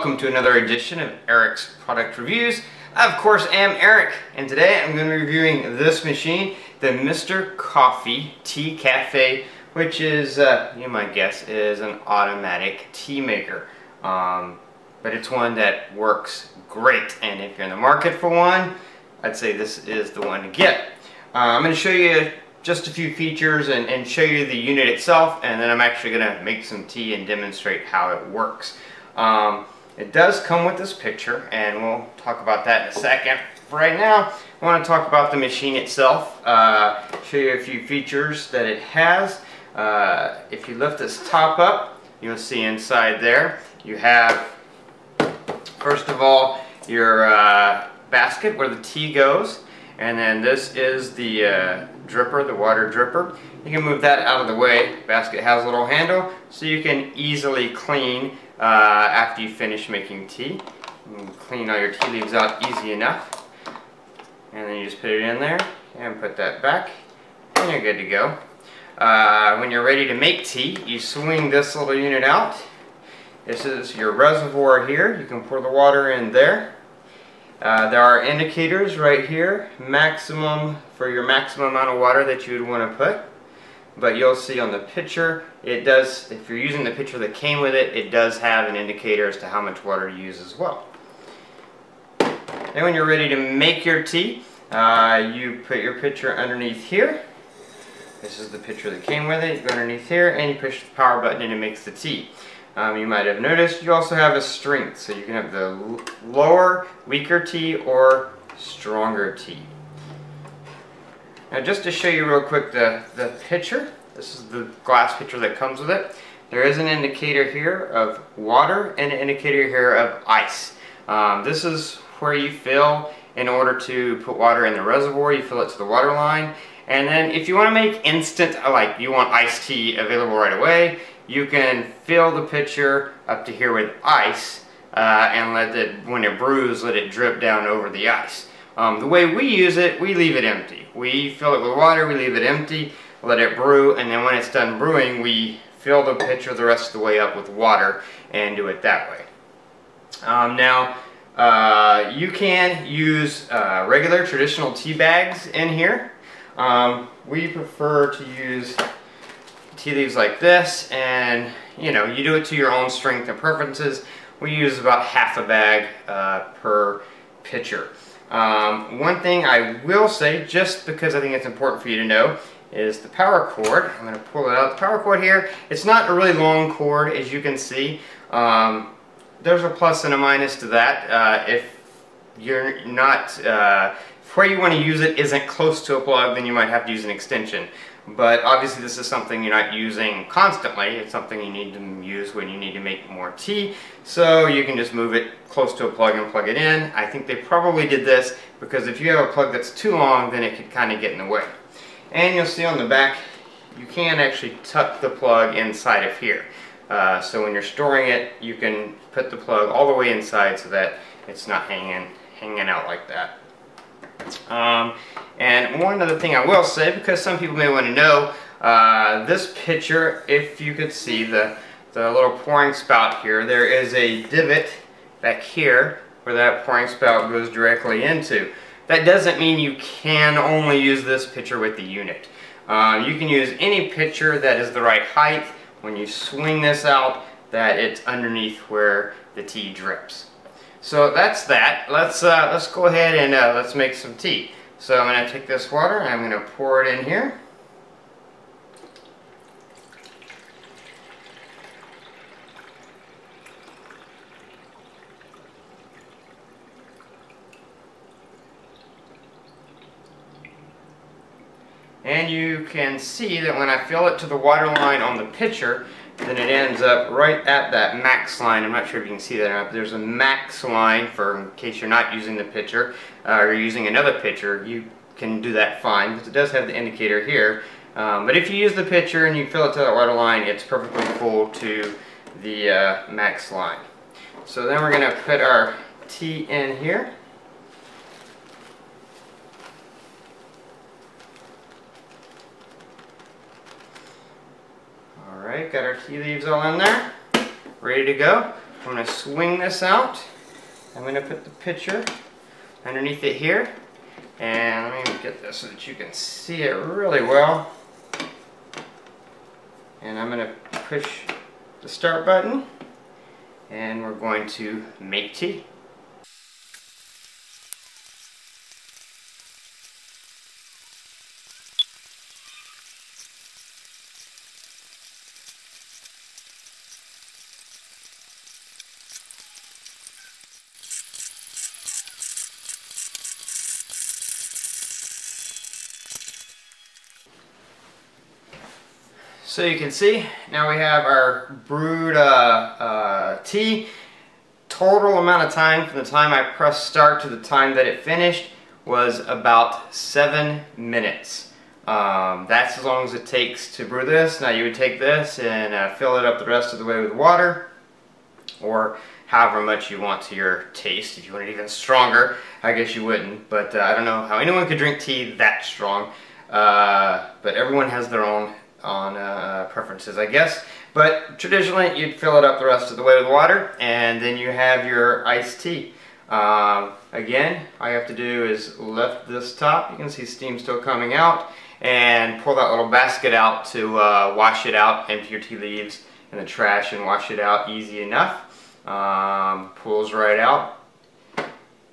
welcome to another edition of Eric's Product Reviews. I, of course, am Eric, and today I'm going to be reviewing this machine, the Mr. Coffee Tea Cafe, which is, you might guess, is an automatic tea maker. But it's one that works great, and if you're in the market for one, I'd say this is the one to get. I'm going to show you just a few features and show you the unit itself, and then I'm actually going to make some tea and demonstrate how it works. It does come with this picture, and we'll talk about that in a second. For right now, I want to talk about the machine itself, show you a few features that it has. If you lift this top up, you'll see inside there you have, first of all, your basket where the tea goes, and then this is the dripper, the water dripper. You can move that out of the way. The basket has a little handle so you can easily clean after you finish making tea. You can clean all your tea leaves out easy enough, and then you just put it in there and put that back, and you're good to go. When you're ready to make tea, you swing this little unit out. This is your reservoir here. You can pour the water in there. There are indicators right here, maximum for your maximum amount of water that you would want to put. But you'll see on the picture, it does, if you're using the picture that came with it, it does have an indicator as to how much water you use as well. Then when you're ready to make your tea, you put your pitcher underneath here. This is the pitcher that came with it. You go underneath here and you push the power button and it makes the tea. You might have noticed you also have a strength, so you can have the lower, weaker tea or stronger tea. Now just to show you real quick the pitcher, this is the glass pitcher that comes with it. There is an indicator here of water and an indicator here of ice. This is where you fill in order to put water in the reservoir. You fill it to the water line, and then if you want to make instant, like you want iced tea available right away, you can fill the pitcher up to here with ice and let it, when it brews, let it drip down over the ice. The way we use it, we leave it empty. We fill it with water, we leave it empty, let it brew, and then when it's done brewing, we fill the pitcher the rest of the way up with water and do it that way. You can use regular traditional tea bags in here. We prefer to use tea leaves like this, and you do it to your own strength and preferences. We use about half a bag per pitcher. One thing I will say, just because I think it's important for you to know, is the power cord. I'm going to pull it out. The power cord here, it's not a really long cord, as you can see. There's a plus and a minus to that. If you're not, where you want to use it isn't close to a plug, then you might have to use an extension. But obviously this is something you're not using constantly. It's something you need to use when you need to make more tea. So you can just move it close to a plug and plug it in. I think they probably did this because if you have a plug that's too long, then it could kind of get in the way. And you'll see on the back, you can actually tuck the plug inside of here. So when you're storing it, you can put the plug all the way inside so that it's not hanging out like that. And one other thing I will say, because some people may want to know, this pitcher, if you could see the little pouring spout here, there is a divot back here where that pouring spout goes directly into. That doesn't mean you can only use this pitcher with the unit. You can use any pitcher that is the right height. When you swing this out, that it's underneath where the tea drips. So that's that. Let's go ahead and let's make some tea. So I'm going to take this water and I'm going to pour it in here. And you can see that when I fill it to the water line on the pitcher, then it ends up right at that max line. I'm not sure if you can see that or not, but there's a max line for in case you're not using the pitcher or you're using another pitcher. You can do that fine because it does have the indicator here. But if you use the pitcher and you fill it to that water line, it's perfectly full to the max line. So then we're going to put our tea in here. Alright, got our tea leaves all in there, ready to go. I'm going to swing this out. I'm going to put the pitcher underneath it here. And let me get this so that you can see it really well. And I'm going to push the start button. And we're going to make tea. So you can see, now we have our brewed tea. Total amount of time from the time I pressed start to the time that it finished was about 7 minutes. That's as long as it takes to brew this. Now you would take this and fill it up the rest of the way with water, or however much you want to your taste. If you want it even stronger, I guess you wouldn't, but I don't know how anyone could drink tea that strong. But everyone has their own preferences, I guess. But traditionally, you'd fill it up the rest of the way with water, and then you have your iced tea. Again, all you have to do is lift this top. You can see steam still coming out, and pull that little basket out to wash it out. Empty your tea leaves in the trash and wash it out. Easy enough. Pulls right out.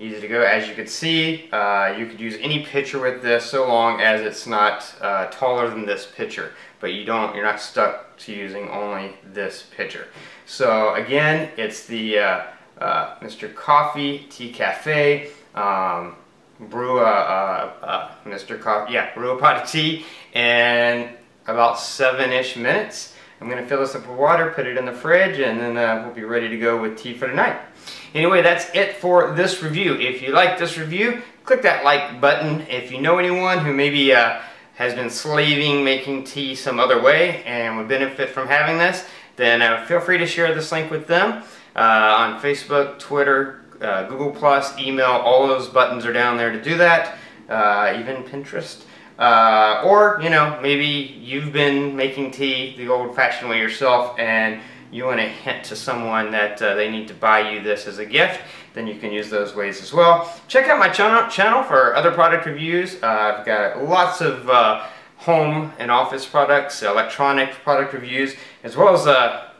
Easy to go. As you can see, you could use any pitcher with this so long as it's not taller than this pitcher. But you're not stuck to using only this pitcher. So again, it's the Mr. Coffee Tea Cafe. Brew a pot of tea in about 7-ish minutes. I'm going to fill this up with water, put it in the fridge, and then we'll be ready to go with tea for tonight. Anyway, that's it for this review. If you like this review, click that like button. If you know anyone who maybe has been slaving making tea some other way and would benefit from having this, then feel free to share this link with them on Facebook, Twitter, Google+, email. All those buttons are down there to do that, even Pinterest. Or, you know, maybe you've been making tea the old-fashioned way yourself and you want to hint to someone that they need to buy you this as a gift, then you can use those ways as well. Check out my channel for other product reviews. I've got lots of home and office products, electronic product reviews, as well as a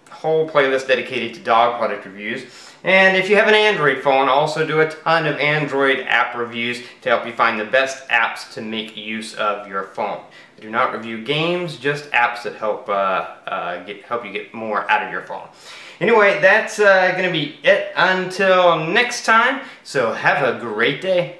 whole playlist dedicated to dog product reviews. And if you have an Android phone, I'll also do a ton of Android app reviews to help you find the best apps to make use of your phone. I do not review games, just apps that help help you get more out of your phone. Anyway, that's going to be it until next time, so have a great day.